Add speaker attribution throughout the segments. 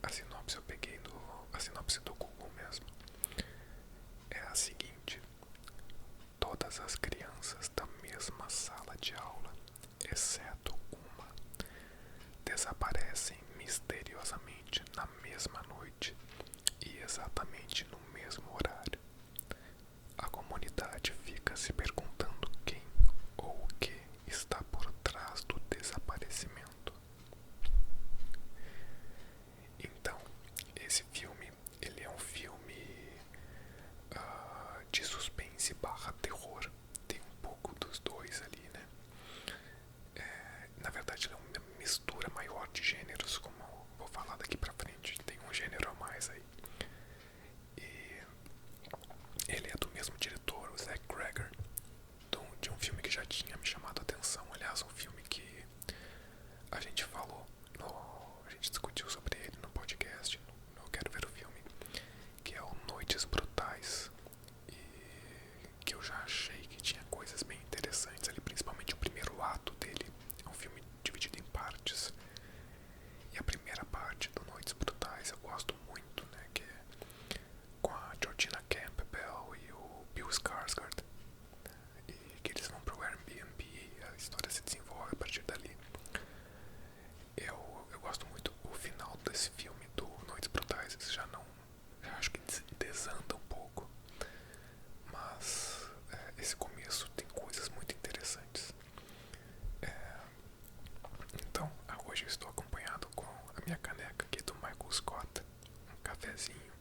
Speaker 1: A sinopse eu peguei a sinopse do Google mesmo. É a seguinte: todas as crianças da mesma sala de aula, exceto uma, desaparecem misteriosamente na mesma noite e exatamente no mesmo horário. A comunidade fica se perguntando quem ou o que está por trás do desaparecimento. Então, esse filme, ele é um filme de suspense barra terror. Tem um pouco dos dois ali, né? Na verdade, ele é uma mistura maior de gêneros, como eu vou falar daqui pra frente. Tem um gênero a mais aí. E ele é do mesmo diretor, o Zack Cregger, de um filme que já tinha me chamado a atenção. Aliás, um filme que a gente falou, a gente discutiu sobre ele no podcast, no Quero Ver o Filme, que é o Noites Brutais, e que eu já achei que tinha coisas bem interessantes ali, principalmente o primeiro ato dele. É um filme dividido em partes, e a primeira parte do Noites Brutais eu gosto muito, né, que é com a Georgina Campbell e o Bill Skarsgård, e que eles vão pro Airbnb e a história se desenvolve a partir dali. Eu gosto muito do final desse filme do Noites Brutais. Já não, já acho que desanda um pouco, mas esse começo tem coisas muito interessantes. Então, hoje eu estou acompanhado com a minha caneca aqui do Michael Scott, um cafezinho.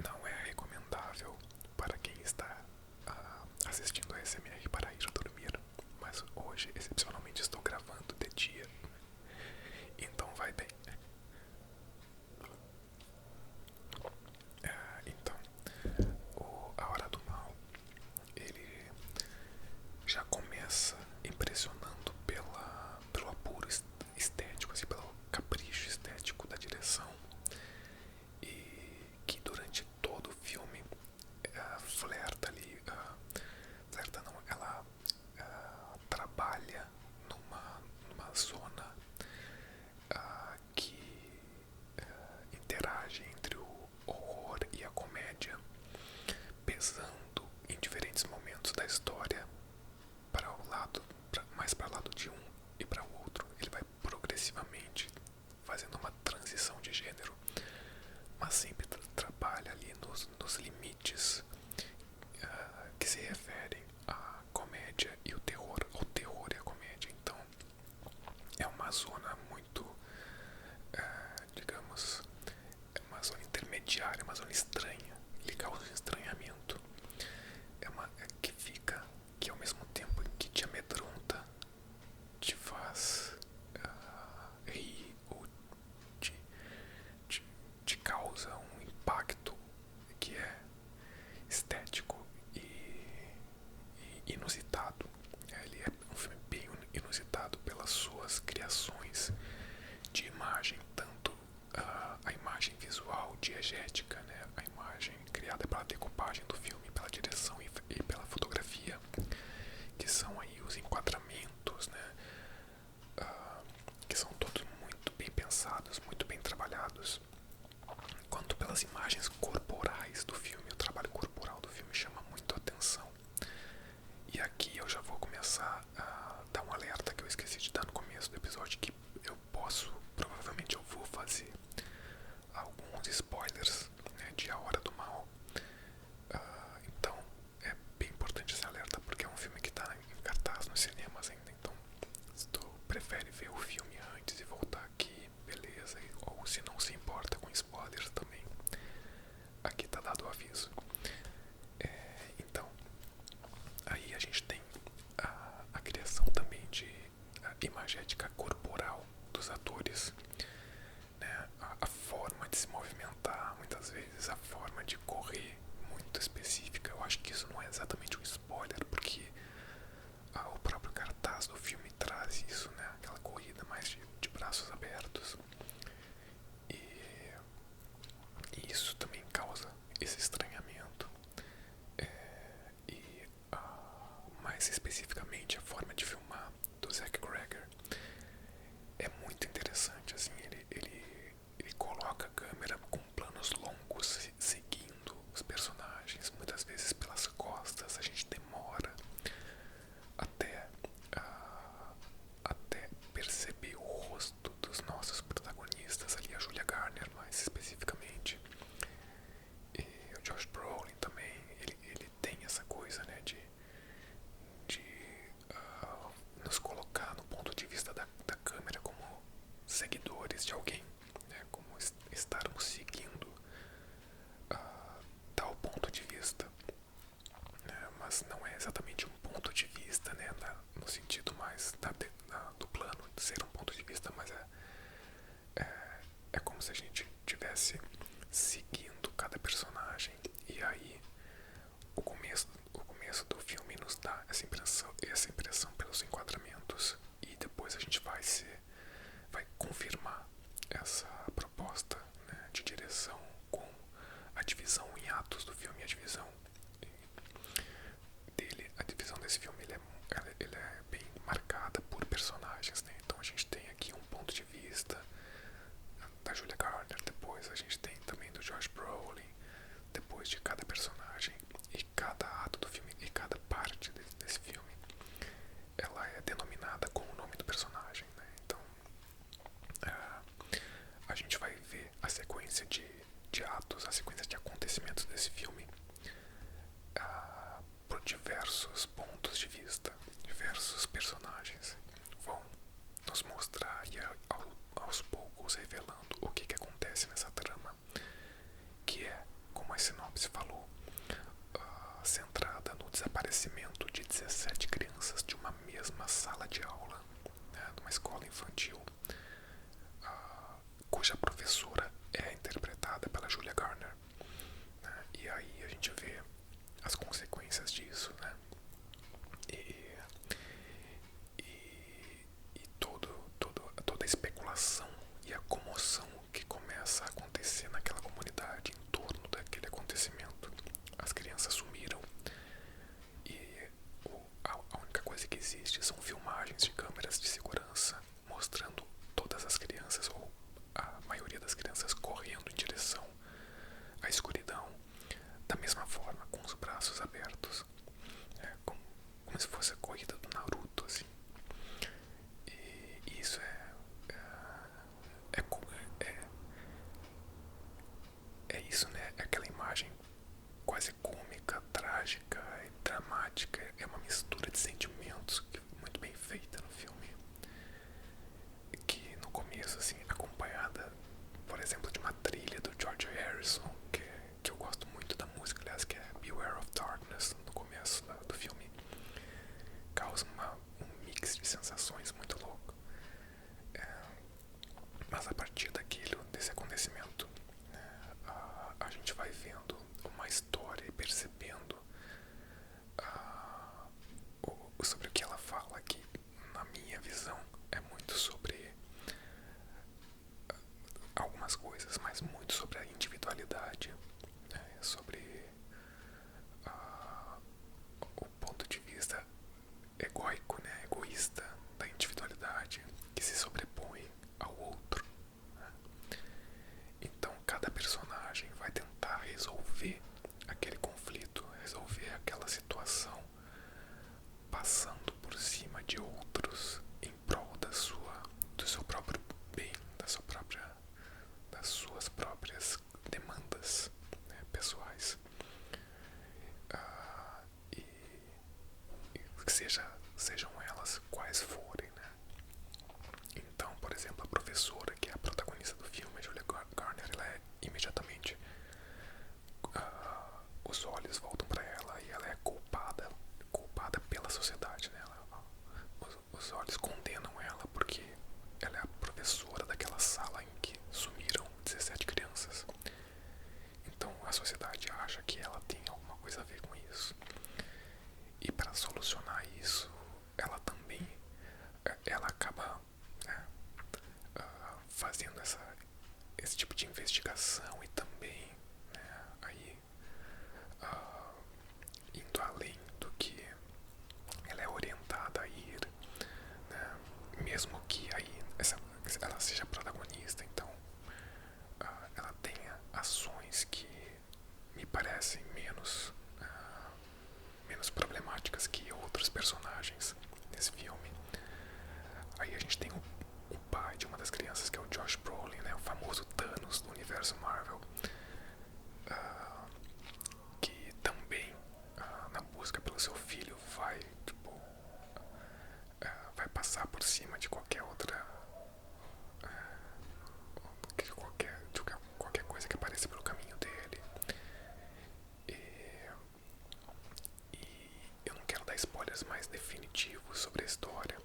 Speaker 1: Não é recomendável para quem está assistindo a SMR para ir dormir, mas hoje, excepcionalmente, estou gravando de dia, então vai bem. Então, A Hora do Mal, ele já começa impressionando pelo apuro estético, assim, pelo capricho estético da direção, e que durante todo o filme flerta ali, flerta não, ela trabalha numa zona que interage entre o horror e a comédia, pesando em diferentes momentos da história para o lado, mais para o lado de um e para o outro. Ele vai progressivamente fazendo uma transição de gênero, mas sempre trabalha ali nos limites que se referem à comédia e o terror, ao terror e à comédia. Então é uma zona muito, digamos, é uma zona intermediária, uma zona estranha, ele causa estranhamento. Que fica, que ao mesmo tempo que te amedronta, te faz rir ou te, te causa um impacto que é estético e inusitado. Ele é um filme bem inusitado pelas suas criações de imagem, tanto a imagem visual diegética, né, a imagem criada pela decupagem do filme, pela direção e pela fotografia, que são aí os enquadramentos, né, que são todos muito bem pensados, muito bem trabalhados, quanto pelas imagens corporais do filme. O trabalho corporal do filme chama muito a atenção. E aqui eu já vou começar a dar um alerta que eu esqueci de dar no começo do episódio, que provavelmente eu vou fazer alguns spoilers, né, de A Hora do Mal. Então é bem importante esse alerta, porque é um filme que está em cartaz nos cinemas ainda. Então, se tu prefere ver o filme antes e voltar aqui, beleza, ou se não se importa com spoilers também, aqui tá dado o aviso. Então, aí a gente tem a criação também de imagética corporal dos atores, né? A forma de se movimentar, muitas vezes a forma de correr muito específica. Eu acho que isso não é exatamente um spoiler, porque o próprio cartaz do filme traz isso, né? Aquela corrida mais de braços abertos, e isso também causa esse estranhamento. E mais especificamente a forma de filmar do Zack Cregger, ser um ponto de vista, mas é como se a gente tivesse seguindo cada personagem. E aí o começo do filme nos dá essa impressão pelos enquadramentos, e depois a gente vai confirmar essa proposta, né, de direção com a divisão em atos do filme. A divisão desse filme ele é bem marcada por personagens, né? Então a gente tem aqui um ponto de vista da Julia Garner, depois a gente tem também do Josh Brolin, depois de cada personagem, e cada ato do filme e cada parte desse filme ela é denominada com o nome do personagem, né? Então a gente vai ver a sequência de atos, a sequência de acontecimentos desse filme por diversos pontos de vista. Diversos personagens vão nos mostrar e aos poucos revelando o que acontece nessa trama, que é, como a sinopse falou, centrada no desaparecimento de 17 crianças de uma mesma sala de aula, né, de uma escola infantil, cuja professora é interpretada pela Julia Garner, né? E aí a gente vê as consequências disso, né? E toda a especulação e a comoção que começa a acontecer naquela comunidade em torno daquele acontecimento. As crianças sumiram e a única coisa que existe são filmagens de câmeras de segurança mostrando todas as crianças, ou a maioria das crianças, correndo em direção à escuridão, da mesma forma, com os braços abertos, como se fosse a corrida do Naruto, assim. E isso é isso, né? É aquela imagem quase cômica, trágica e dramática. É uma mistura de sentimentos muito bem feita no filme, que no começo, assim, acompanhada, por exemplo, de uma trilha do George Harrison, que eu gosto muito da música, aliás, que é Beware of Darkness, no começo do filme, causa um mix de sensações muito louco. Mas a partir desse acontecimento, né, a gente vai vendo uma história e percebendo sobre o que ela fala, que na minha visão é muito sobre algumas coisas, mas muito sobre a individualidade, né, sobre o ponto de vista egóico, né, egoísta da individualidade que se sobrepõe ao outro, né? Então cada personagem vai tentar resolver aquele conflito, resolver aquela situação, passando por cima de outros em prol do seu próprio bem, das suas próprias demandas, né, pessoais. E sejam elas quais forem, né? Então, por exemplo, a professora, que é a protagonista do filme, a Julia Garner, ela é imediatamente os olhos voltam para ela e ela é culpada pela sociedade, né? Os olhos condenam ela porque ela é a professora daquela sala em que sumiram 17 crianças. Então a sociedade acha que ela tem alguma coisa a ver com isso. E para solucionar isso, ela acaba, né, fazendo esse tipo de investigação e também, né, aí, indo além do que ela é orientada a ir, né, mesmo que aí ela seja protagonista. Então ela tenha ações que me parecem menos problemáticas que outros personagens nesse filme. Aí a gente tem o pai de uma das crianças, que é o Josh Brolin, né, o famoso Thanos do universo Marvel, que também, na busca pelo seu filho, vai passar por cima de qualquer outra, qualquer coisa que apareça pelo caminho dele. E eu não quero dar spoilers mais definitivos sobre a história,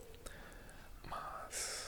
Speaker 1: mas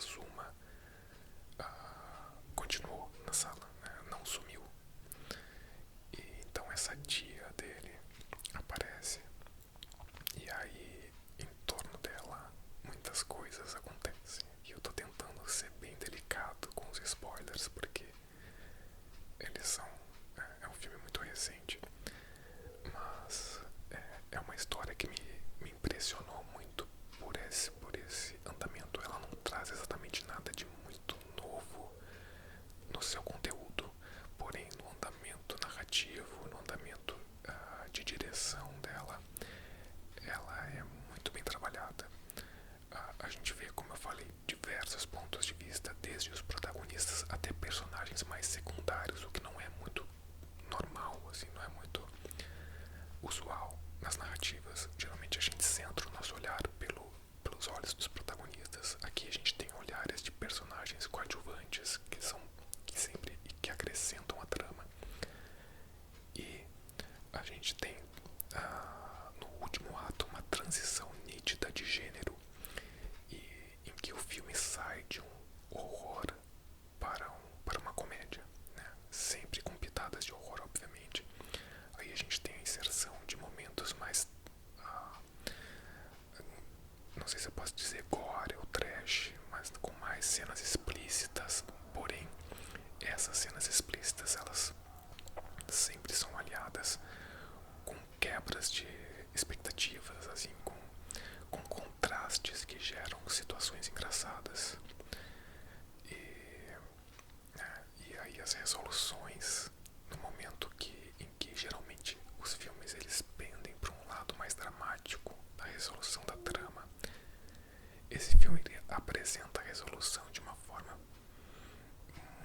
Speaker 1: Azuma continuou na sala, né? Não sumiu. E então essa tia dele aparece e aí em torno dela muitas coisas acontecem. E eu tô tentando ser bem delicado com os spoilers porque eles são... é um filme muito recente, mas é uma história que me impressionou muito por esse andamento. Ela não traz exatamente nada de muito novo no seu conteúdo, porém no andamento narrativo, no andamento de direção dela, ela é muito bem trabalhada. A gente vê, como eu falei, diversos pontos de vista, desde os protagonistas até personagens mais secundários, o que não é muito normal, assim, não é muito usual nas narrativas. Geralmente a gente centra o nosso olhar pelos olhos dos protagonistas. Aqui a gente tem olhares de personagens coadjuvantes que sempre que acrescentam a trama. E a gente tem no último ato uma transição nítida de gênero, em que o filme sai de um horror para uma comédia, né? Sempre com pitadas de horror, obviamente. Aí a gente tem a inserção de momentos mais, não sei se eu posso dizer gore ou trash, mas com mais cenas explícitas. Porém, essas cenas explícitas, elas sempre são aliadas com quebras de expectativas, assim, com contrastes que geram situações engraçadas. E aí as resoluções, no momento em que geralmente os filmes eles pendem para um lado mais dramático da resolução da trama, esse filme ele apresenta a resolução de uma forma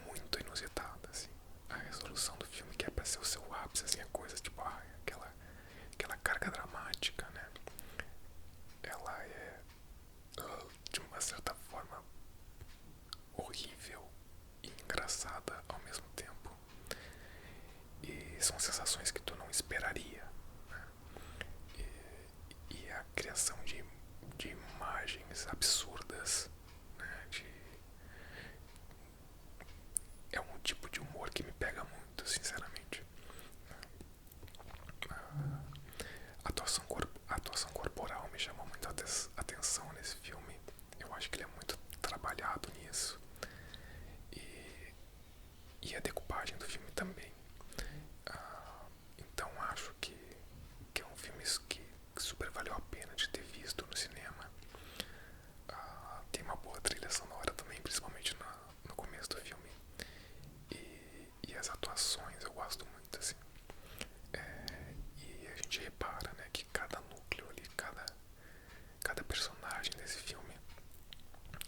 Speaker 1: muito inusitada, assim. A resolução do filme, que é pra ser o seu ápice, assim, é coisa tipo, aquela carga dramática, né? Ela é, de uma certa forma, horrível e engraçada ao mesmo tempo. E são sensações que tu não esperaria, né? E a criação de imagens absurdas, né? É um tipo de humor que me pega muito, sinceramente. A atuação corporal me chamou muito a atenção nesse filme. Eu acho que ele é muito trabalhado nisso. E a decupagem do filme também. Então acho que é um filme que super valeu a pena de ter visto no cinema. Tem uma boa trilha sonora também, principalmente no começo do filme. E as atuações eu gosto muito, assim. E a gente repara, né, que cada núcleo ali, cada personagem desse filme,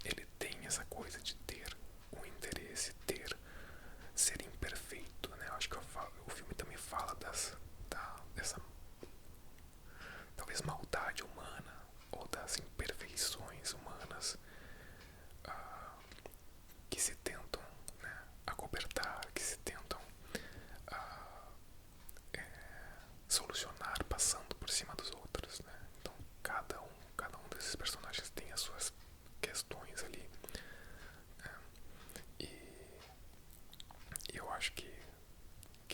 Speaker 1: ele tem essa coisa de ter um interesse, ser imperfeito, né? Eu acho que o filme também fala dessa talvez maldade humana ou das imperfeições humanas que se tentam, né, acobertar, que se tentam solucionar passando por cima dos outros, né? Então cada um desses personagens tem as suas questões ali, né? E eu acho que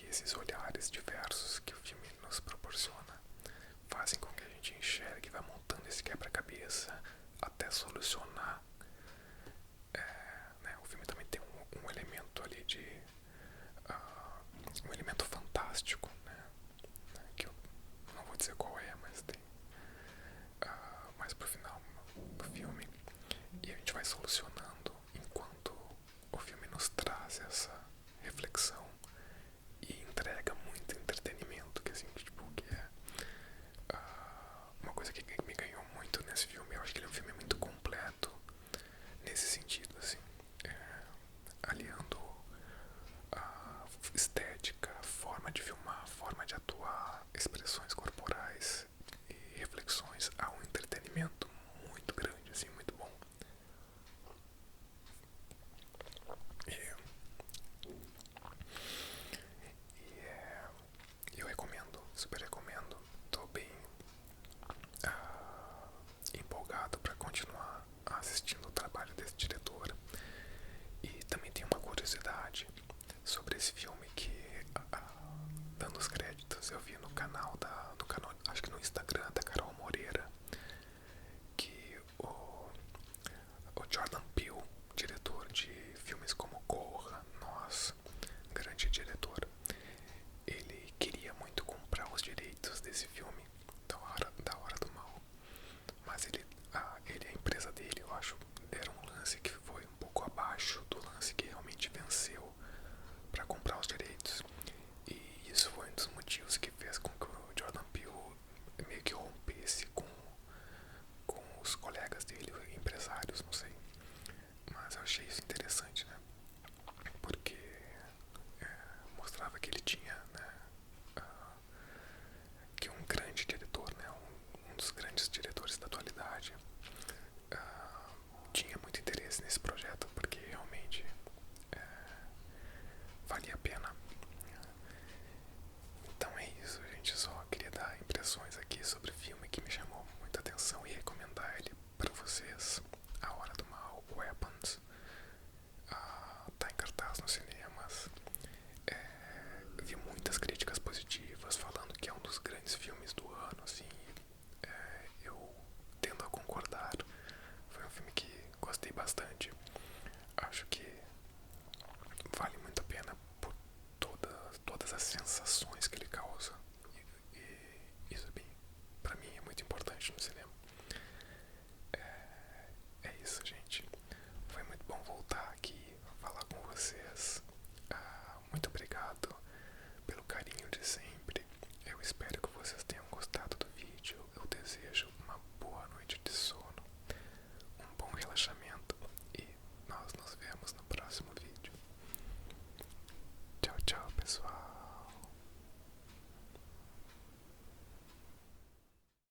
Speaker 1: esses olhares diversos que o filme nos proporciona fazem com que a gente enxergue e vá montando esse quebra-cabeça até solucionar. Né? O filme também tem um elemento ali de um elemento fantástico, né? Que eu não vou dizer qual é, mas tem mais pro final do filme, e a gente vai solucionando enquanto o filme nos traz essa reflexão e entrega muito entretenimento, que assim, tipo, que é uma coisa que me ganhou muito nesse filme. Eu acho que ele é um filme muito completo nesse sentido, assim, aliando a estética, forma de filmar, forma de atuar, expressões corporais e reflexões a um entretenimento muito grande, assim, muito bom. sobre esse filme que, dando os créditos, eu vi no canal do canal, acho que no Instagram da Carol Moreira, que o Jordan Peele, diretor de filmes como Corra, Nós, grande diretor, ele queria muito comprar os direitos desse filme, da Hora do Mal, mas ele e a empresa dele, eu acho, deram um lance que foi um pouco abaixo do lance que realmente venceu para comprar os direitos. E isso foi um dos motivos que fez com que o Jordan Peele meio que rompesse com os colegas dele, empresários, não sei. Mas eu achei isso interessante, né? Porque mostrava que ele tinha, né, que um grande diretor, né, um dos grandes diretores da atualidade, tinha muito interesse nesse projeto, porque realmente valia a pena. Então é isso, gente. Só queria dar impressões aqui sobre o filme que me chamou muita atenção e recomendar ele para vocês. A Hora do Mal, Weapons, tá em cartaz nos cinemas. Vi muitas críticas positivas falando que é um dos grandes filmes do ano, assim. Eu tendo a concordar. Foi um filme que gostei bastante. Acho que vale muito a pena por todas as sensações